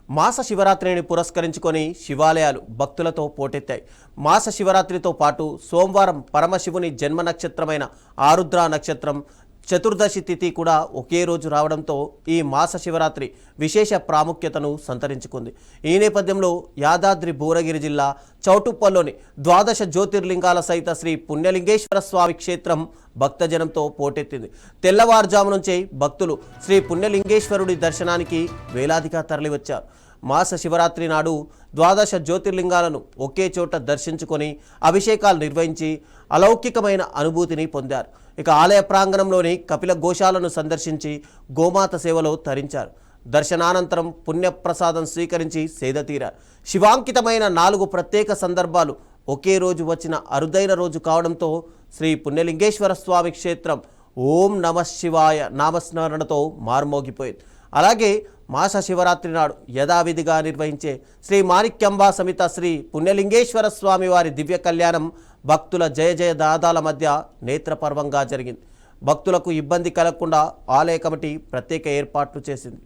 మాస శివరాత్రిని పురస్కరించుకొని శివాలయాలు భక్తులతో పోటెత్తాయి. మాస శివరాత్రితో పాటు సోమవారం పరమశివుని జన్మ నక్షత్రమైన ఆరుద్ర నక్షత్రం చతుర్దశి తిథి కూడా ఒకే రోజు రావడంతో ఈ మాస శివరాత్రి విశేష ప్రాముఖ్యతను సంతరించుకుంది. ఈ నేపథ్యంలో యాదాద్రి భువనగిరి జిల్లా చౌటుప్పల్లోని ద్వాదశ జ్యోతిర్లింగాల సహిత శ్రీ పుణ్యలింగేశ్వర స్వామి క్షేత్రం భక్తజనంతో పోటెత్తింది. తెల్లవారుజాము నుంచే భక్తులు శ్రీ పుణ్యలింగేశ్వరుడి దర్శనానికి వేలాదిగా తరలివచ్చారు. మాస శివరాత్రి నాడు ద్వాదశ జ్యోతిర్లింగాలను ఒకే చోట దర్శించుకొని అభిషేకాలు నిర్వహించి అలౌకికమైన అనుభూతిని పొందారు. ఇక ఆలయ ప్రాంగణంలోని కపిల గోశాలను సందర్శించి గోమాత సేవలో తరించారు. దర్శనానంతరం పుణ్యప్రసాదం స్వీకరించి సేదతీరారు. శివాంకితమైన 4 ప్రత్యేక సందర్భాలు ఒకే రోజు వచ్చిన అరుదైన రోజు కావడంతో శ్రీ పుణ్యలింగేశ్వర స్వామి క్షేత్రం ఓం నమః శివాయ నామస్మరణతో మార్మోగిపోయింది. అలాగే మాస శివరాత్రి నాడు యథావిధిగా నిర్వహించే శ్రీ మాణిక్యాంబా సమేత శ్రీ పుణ్యలింగేశ్వర స్వామి వారి దివ్య కళ్యాణం భక్తుల జయ జయ దాదాల మధ్య నేత్రపర్వంగా జరిగింది. భక్తులకు ఇబ్బంది కలగకుండా ఆలయ కమిటీ ప్రత్యేక ఏర్పాట్లు చేసింది.